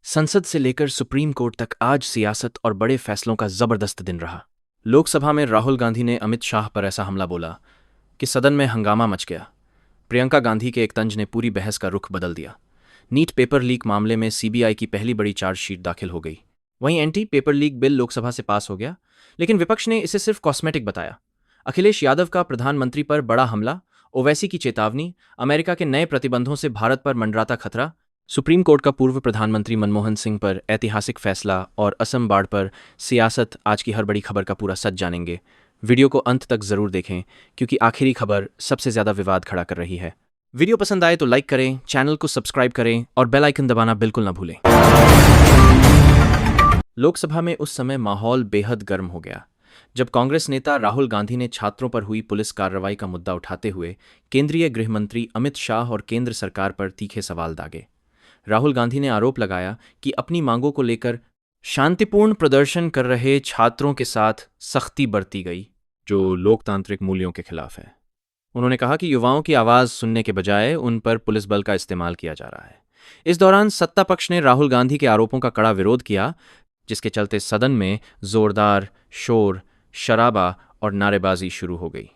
संसद से लेकर सुप्रीम कोर्ट तक आज सियासत और बड़े फैसलों का जबरदस्त दिन रहा। लोकसभा में राहुल गांधी ने अमित शाह पर ऐसा हमला बोला कि सदन में हंगामा मच गया। प्रियंका गांधी के एक तंज ने पूरी बहस का रुख बदल दिया। नीट पेपर लीक मामले में सीबीआई की पहली बड़ी चार्जशीट दाखिल हो गई। वहीं anti paper leak bill Lok Sabha से पास हो गया, लेकिन विपक्ष ने इसे सिर्फ कॉस्मेटिक बताया। अखिलेश यादव का प्रधानमंत्री पर बड़ा हमला, ओवैसी की चेतावनी, अमेरिका के नए प्रतिबंधों से भारत पर मंडराता खतरा, सुप्रीम कोर्ट का पूर्व प्रधानमंत्री मनमोहन सिंह पर ऐतिहासिक फैसला और असम बाढ़ पर सियासत। आज की हर बड़ी खबर का पूरा सच जानेंगे। वीडियो को अंत तक जरूर देखें, क्योंकि आखिरी खबर सबसे ज्यादा विवाद खड़ा कर रही है। वीडियो पसंद आए तो लाइक करें, चैनल को सब्सक्राइब करें और बेल आइकन दबाना बिल्कुल ना भूलें। लोकसभा में उस समय माहौल बेहद गर्म हो गया जब कांग्रेस नेता राहुल गांधी ने छात्रों पर हुई पुलिस कार्रवाई का मुद्दा उठाते हुए केंद्रीय गृह मंत्री अमित शाह और केंद्र सरकार पर तीखे सवाल दागे। राहुल गांधी ने आरोप लगाया कि अपनी मांगों को लेकर शांतिपूर्ण प्रदर्शन कर रहे छात्रों के साथ सख्ती बरती गई, जो लोकतांत्रिक मूल्यों के खिलाफ है। उन्होंने कहा कि युवाओं की आवाज सुनने के बजाय उन पर पुलिस बल का इस्तेमाल किया जा रहा है। इस दौरान सत्ता पक्ष ने राहुल गांधी के आरोपों का कड़ा विरोध किया, जिसके चलते सदन में जोरदार शोर, शराबा और नारेबाजी शुरू हो गई।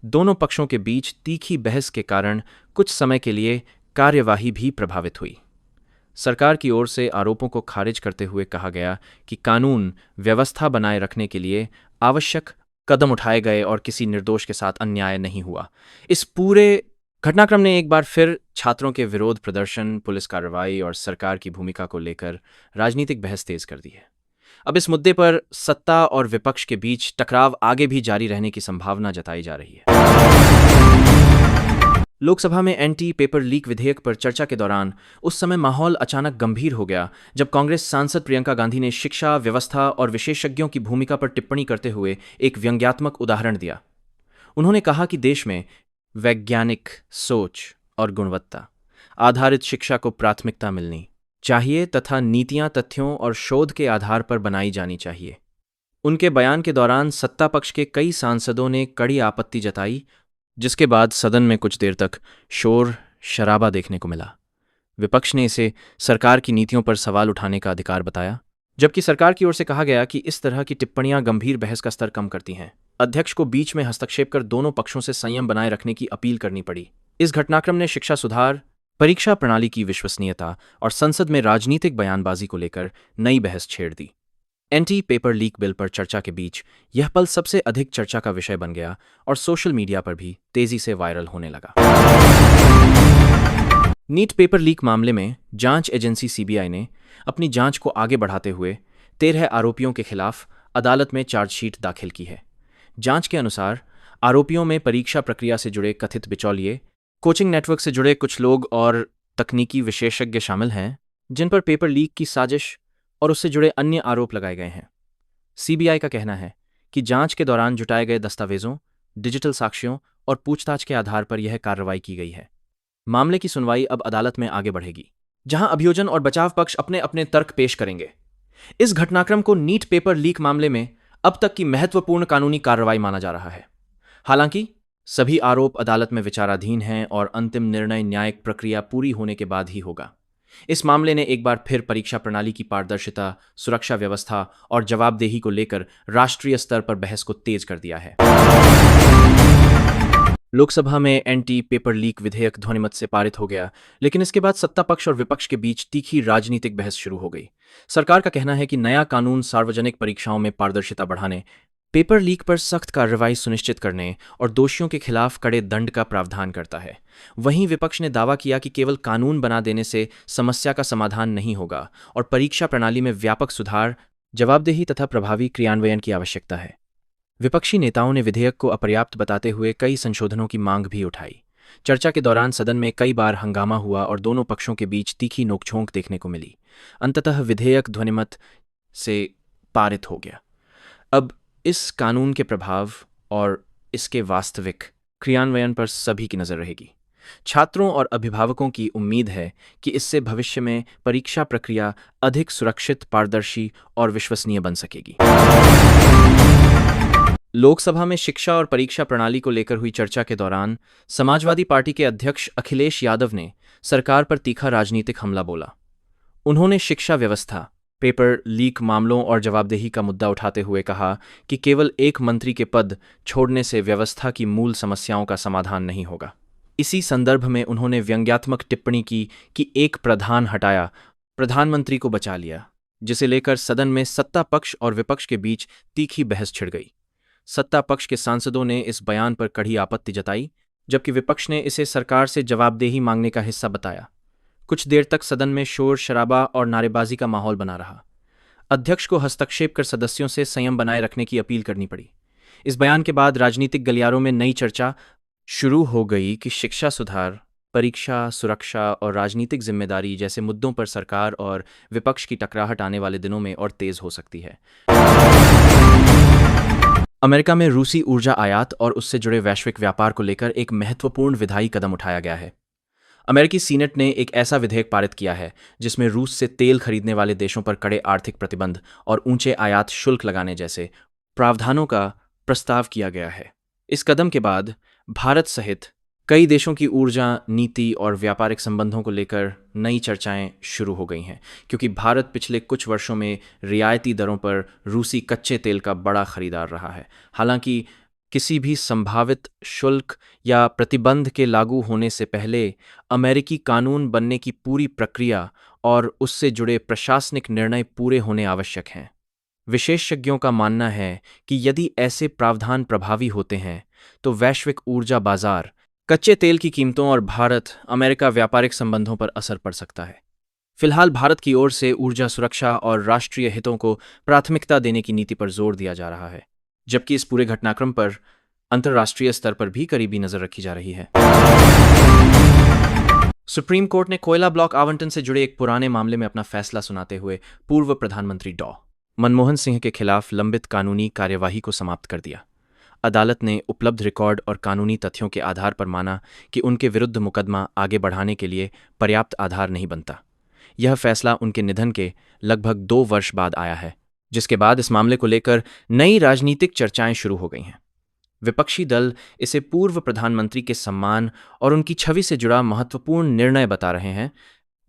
दोनों पक्षों के बीच तीखी बहस के कारण कुछ समय के लिए कार्यवाही भी प्रभावित हुई। सरकार की ओर से आरोपों को खारिज करते हुए कहा गया कि कानून व्यवस्था बनाए रखने के लिए आवश्यक कदम उठाए गए और किसी निर्दोष के साथ अन्याय नहीं हुआ। इस पूरे घटनाक्रम ने एक बार फिर छात्रों के विरोध प्रदर्शन, पुलिस कार्रवाई और सरकार की भूमिका को लेकर राजनीतिक बहस तेज कर दी है। अब इस मुद्दे पर सत्ता और विपक्ष के बीच टकराव आगे भी जारी रहने की संभावना जताई जा रही है। लोकसभा में एंटी पेपर लीक विधेयक पर चर्चा के दौरान उस समय माहौल अचानक गंभीर हो गया जब कांग्रेस सांसद प्रियंका गांधी ने शिक्षा व्यवस्था और विशेषज्ञों की भूमिका पर टिप्पणी करते हुए एक व्यंग्यात्मक उदाहरण दिया। उन्होंने कहा कि देश में वैज्ञानिक सोच और गुणवत्ता आधारित शिक्षा को प्राथमिकता मिलनी चाहिए तथा नीतियां तथ्यों और शोध के आधार पर बनाई जानी चाहिए। उनके बयान के दौरान सत्ता पक्ष के कई सांसदों ने कड़ी आपत्ति जताई, जिसके बाद सदन में कुछ देर तक शोर शराबा देखने को मिला। विपक्ष ने इसे सरकार की नीतियों पर सवाल उठाने का अधिकार बताया, जबकि सरकार की ओर से कहा गया कि इस तरह की टिप्पणियां गंभीर बहस का स्तर कम करती हैं। अध्यक्ष को बीच में हस्तक्षेप कर दोनों पक्षों से संयम बनाए रखने की अपील करनी पड़ी। इस घटनाक्रम ने शिक्षा सुधार, परीक्षा प्रणाली की विश्वसनीयता और संसद में राजनीतिक बयानबाजी को लेकर नई बहस छेड़ दी। एंटी पेपर लीक बिल पर चर्चा के बीच यह पल सबसे अधिक चर्चा का विषय बन गया और सोशल मीडिया पर भी तेजी से वायरल होने लगा। नीट पेपर लीक मामले में जांच एजेंसी सीबीआई ने अपनी जांच को आगे बढ़ाते हुए 13 आरोपियों के खिलाफ अदालत में चार्जशीट दाखिल की है। जांच के अनुसार आरोपियों में परीक्षा प्रक्रिया से जुड़े कथित बिचौलिए, कोचिंग नेटवर्क से जुड़े कुछ लोग और तकनीकी विशेषज्ञ शामिल हैं, जिन पर पेपर लीक की साजिश और उससे जुड़े अन्य आरोप लगाए गए हैं। सीबीआई का कहना है कि जांच के दौरान जुटाए गए दस्तावेजों, डिजिटल साक्ष्यों और पूछताछ के आधार पर यह कार्रवाई की गई है। मामले की सुनवाई अब अदालत में आगे बढ़ेगी, जहां अभियोजन और बचाव पक्ष अपने अपने तर्क पेश करेंगे। इस घटनाक्रम को नीट पेपर लीक मामले में अब तक की महत्वपूर्ण कानूनी कार्रवाई माना जा रहा है। हालांकि सभी आरोप अदालत में विचाराधीन हैं और अंतिम निर्णय न्यायिक प्रक्रिया पूरी होने के बाद ही होगा। इस मामले ने एक बार फिर परीक्षा प्रणाली की पारदर्शिता, सुरक्षा व्यवस्था और जवाबदेही को लेकर राष्ट्रीय स्तर पर बहस को तेज कर दिया है। लोकसभा में एंटी पेपर लीक विधेयक ध्वनिमत से पारित हो गया, लेकिन इसके बाद सत्ता पक्ष और विपक्ष के बीच तीखी राजनीतिक बहस शुरू हो गई। सरकार का कहना है कि नया कानून सार्वजनिक परीक्षाओं में पारदर्शिता बढ़ाने, पेपर लीक पर सख्त कार्रवाई सुनिश्चित करने और दोषियों के खिलाफ कड़े दंड का प्रावधान करता है। वहीं विपक्ष ने दावा किया कि केवल कानून बना देने से समस्या का समाधान नहीं होगा और परीक्षा प्रणाली में व्यापक सुधार, जवाबदेही तथा प्रभावी क्रियान्वयन की आवश्यकता है। विपक्षी नेताओं ने विधेयक को अपर्याप्त बताते हुए कई संशोधनों की मांग भी उठाई। चर्चा के दौरान सदन में कई बार हंगामा हुआ और दोनों पक्षों के बीच तीखी नोकझोंक देखने को मिली। अंततः विधेयक ध्वनिमत से पारित हो गया। अब इस कानून के प्रभाव और इसके वास्तविक क्रियान्वयन पर सभी की नजर रहेगी। छात्रों और अभिभावकों की उम्मीद है कि इससे भविष्य में परीक्षा प्रक्रिया अधिक सुरक्षित, पारदर्शी और विश्वसनीय बन सकेगी। लोकसभा में शिक्षा और परीक्षा प्रणाली को लेकर हुई चर्चा के दौरान समाजवादी पार्टी के अध्यक्ष अखिलेश यादव ने सरकार पर तीखा राजनीतिक हमला बोला। उन्होंने शिक्षा व्यवस्था, पेपर लीक मामलों और जवाबदेही का मुद्दा उठाते हुए कहा कि केवल एक मंत्री के पद छोड़ने से व्यवस्था की मूल समस्याओं का समाधान नहीं होगा। इसी संदर्भ में उन्होंने व्यंग्यात्मक टिप्पणी की कि एक प्रधान हटाया, प्रधानमंत्री को बचा लिया, जिसे लेकर सदन में सत्ता पक्ष और विपक्ष के बीच तीखी बहस छिड़ गई। सत्ता पक्ष के सांसदों ने इस बयान पर कड़ी आपत्ति जताई, जबकि विपक्ष ने इसे सरकार से जवाबदेही मांगने का हिस्सा बताया। कुछ देर तक सदन में शोर शराबा और नारेबाजी का माहौल बना रहा। अध्यक्ष को हस्तक्षेप कर सदस्यों से संयम बनाए रखने की अपील करनी पड़ी। इस बयान के बाद राजनीतिक गलियारों में नई चर्चा शुरू हो गई कि शिक्षा सुधार, परीक्षा, सुरक्षा और राजनीतिक जिम्मेदारी जैसे मुद्दों पर सरकार और विपक्ष की टकराहट आने वाले दिनों में और तेज हो सकती है। अमेरिका में रूसी ऊर्जा आयात और उससे जुड़े वैश्विक व्यापार को लेकर एक महत्वपूर्ण विधायी कदम उठाया गया है। अमेरिकी सीनेट ने एक ऐसा विधेयक पारित किया है जिसमें रूस से तेल खरीदने वाले देशों पर कड़े आर्थिक प्रतिबंध और ऊंचे आयात शुल्क लगाने जैसे प्रावधानों का प्रस्ताव किया गया है। इस कदम के बाद भारत सहित कई देशों की ऊर्जा नीति और व्यापारिक संबंधों को लेकर नई चर्चाएं शुरू हो गई हैं, क्योंकि भारत पिछले कुछ वर्षों में रियायती दरों पर रूसी कच्चे तेल का बड़ा खरीदार रहा है। हालांकि किसी भी संभावित शुल्क या प्रतिबंध के लागू होने से पहले अमेरिकी कानून बनने की पूरी प्रक्रिया और उससे जुड़े प्रशासनिक निर्णय पूरे होने आवश्यक हैं। विशेषज्ञों का मानना है कि यदि ऐसे प्रावधान प्रभावी होते हैं तो वैश्विक ऊर्जा बाजार, कच्चे तेल की कीमतों और भारत अमेरिका व्यापारिक संबंधों पर असर पड़ सकता है। फिलहाल भारत की ओर से ऊर्जा सुरक्षा और राष्ट्रीय हितों को प्राथमिकता देने की नीति पर जोर दिया जा रहा है, जबकि इस पूरे घटनाक्रम पर अंतर्राष्ट्रीय स्तर पर भी करीबी नजर रखी जा रही है। सुप्रीम कोर्ट ने कोयला ब्लॉक आवंटन से जुड़े एक पुराने मामले में अपना फैसला सुनाते हुए पूर्व प्रधानमंत्री डॉ. मनमोहन सिंह के खिलाफ लंबित कानूनी कार्यवाही को समाप्त कर दिया। अदालत ने उपलब्ध रिकॉर्ड और कानूनी तथ्यों के आधार पर माना कि उनके विरुद्ध मुकदमा आगे बढ़ाने के लिए पर्याप्त आधार नहीं बनता। यह फैसला उनके निधन के लगभग 2 वर्ष बाद आया है, जिसके बाद इस मामले को लेकर नई राजनीतिक चर्चाएं शुरू हो गई हैं। विपक्षी दल इसे पूर्व प्रधानमंत्री के सम्मान और उनकी छवि से जुड़ा महत्वपूर्ण निर्णय बता रहे हैं,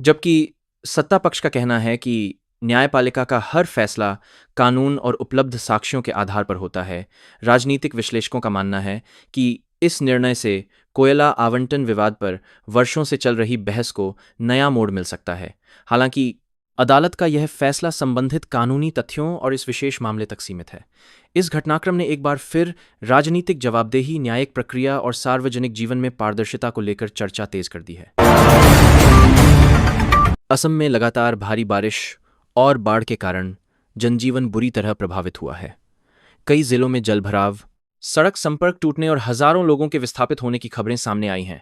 जबकि सत्ता पक्ष का कहना है कि न्यायपालिका का हर फैसला कानून और उपलब्ध साक्ष्यों के आधार पर होता है। राजनीतिक विश्लेषकों का मानना है कि इस निर्णय से कोयला आवंटन विवाद पर वर्षों से चल रही बहस को नया मोड़ मिल सकता है। हालांकि अदालत का यह फैसला संबंधित कानूनी तथ्यों और इस विशेष मामले तक सीमित है। इस घटनाक्रम ने एक बार फिर राजनीतिक जवाबदेही, न्यायिक प्रक्रिया और सार्वजनिक जीवन में पारदर्शिता को लेकर चर्चा तेज कर दी है। असम में लगातार भारी बारिश और बाढ़ के कारण जनजीवन बुरी तरह प्रभावित हुआ है। कई जिलों में जलभराव, सड़क संपर्क टूटने और हजारों लोगों के विस्थापित होने की खबरें सामने आई हैं।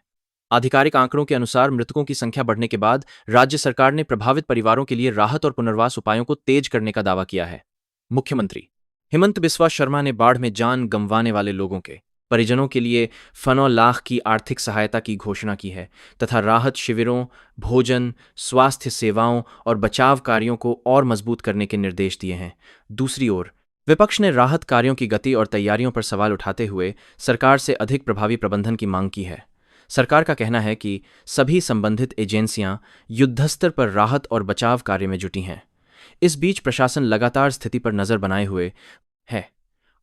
आधिकारिक आंकड़ों के अनुसार मृतकों की संख्या बढ़ने के बाद राज्य सरकार ने प्रभावित परिवारों के लिए राहत और पुनर्वास उपायों को तेज करने का दावा किया है। मुख्यमंत्री हिमंत बिस्वा शर्मा ने बाढ़ में जान गंवाने वाले लोगों के परिजनों के लिए 9 लाख की आर्थिक सहायता की घोषणा की है तथा राहत शिविरों, भोजन, स्वास्थ्य सेवाओं और बचाव कार्यों को और मजबूत करने के निर्देश दिए हैं। दूसरी ओर विपक्ष ने राहत कार्यों की गति और तैयारियों पर सवाल उठाते हुए सरकार से अधिक प्रभावी प्रबंधन की मांग की है। सरकार का कहना है कि सभी संबंधित एजेंसियां युद्धस्तर पर राहत और बचाव कार्य में जुटी हैं। इस बीच प्रशासन लगातार स्थिति पर नजर बनाए हुए है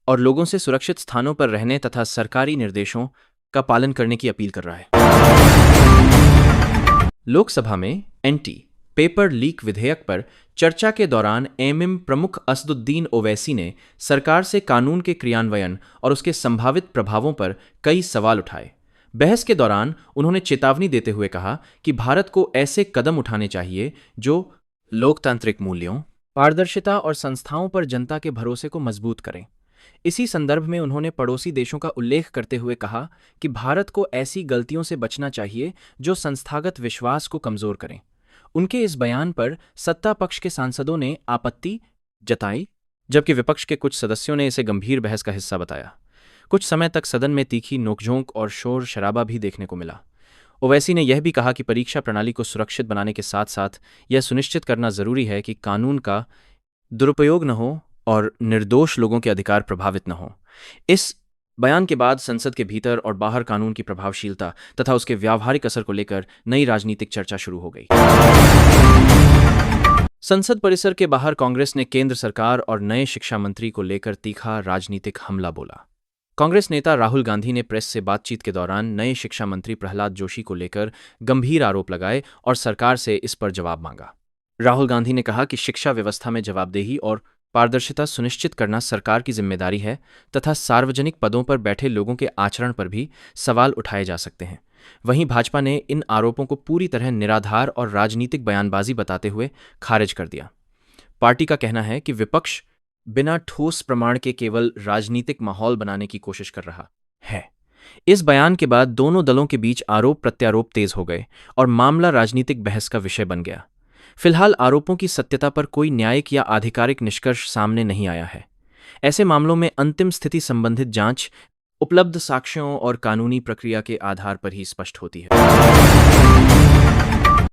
और लोगों से सुरक्षित स्थानों पर रहने तथा सरकारी निर्देशों का पालन करने की अपील कर रहा है। लोकसभा में एंटी पेपर लीक विधेयक पर चर्चा के दौरान एमएम प्रमुख असदुद्दीन ओवैसी ने सरकार से कानून के क्रियान्वयन और उसके संभावित प्रभावों पर कई सवाल उठाए। बहस के दौरान उन्होंने चेतावनी देते हुए कहा कि भारत को ऐसे कदम उठाने चाहिए जो लोकतांत्रिक मूल्यों, पारदर्शिता और संस्थाओं पर जनता के भरोसे को मजबूत करें। इसी संदर्भ में उन्होंने पड़ोसी देशों का उल्लेख करते हुए कहा कि भारत को ऐसी गलतियों से बचना चाहिए जो संस्थागत विश्वास को कमजोर करें। उनके इस बयान पर सत्ता पक्ष के सांसदों ने आपत्ति जताई, जबकि विपक्ष के कुछ सदस्यों ने इसे गंभीर बहस का हिस्सा बताया। कुछ समय तक सदन में तीखी नोकझोंक और शोर शराबा भी देखने को मिला। ओवैसी ने यह भी कहा कि परीक्षा प्रणाली को सुरक्षित बनाने के साथ साथ यह सुनिश्चित करना जरूरी है कि कानून का दुरुपयोग न हो और निर्दोष लोगों के अधिकार प्रभावित न हो। इस बयान के बाद संसद के भीतर और बाहर कानून की प्रभावशीलता तथा उसके व्यावहारिक असर को लेकर नई राजनीतिक चर्चा शुरू हो गई। संसद परिसर के बाहर कांग्रेस ने केंद्र सरकार और नए शिक्षा मंत्री को लेकर तीखा राजनीतिक हमला बोला। कांग्रेस नेता राहुल गांधी ने प्रेस से बातचीत के दौरान नए शिक्षा मंत्री प्रहलाद जोशी को लेकर गंभीर आरोप लगाए और सरकार से इस पर जवाब मांगा। राहुल गांधी ने कहा कि शिक्षा व्यवस्था में जवाबदेही और पारदर्शिता सुनिश्चित करना सरकार की जिम्मेदारी है तथा सार्वजनिक पदों पर बैठे लोगों के आचरण पर भी सवाल उठाए जा सकते हैं। वहीं भाजपा ने इन आरोपों को पूरी तरह निराधार और राजनीतिक बयानबाजी बताते हुए खारिज कर दिया। पार्टी का कहना है कि विपक्ष बिना ठोस प्रमाण के केवल राजनीतिक माहौल बनाने की कोशिश कर रहा है। इस बयान के बाद दोनों दलों के बीच आरोप प्रत्यारोप तेज हो गए और मामला राजनीतिक बहस का विषय बन गया। फिलहाल आरोपों की सत्यता पर कोई न्यायिक या आधिकारिक निष्कर्ष सामने नहीं आया है। ऐसे मामलों में अंतिम स्थिति संबंधित जांच, उपलब्ध साक्ष्यों और कानूनी प्रक्रिया के आधार पर ही स्पष्ट होती है।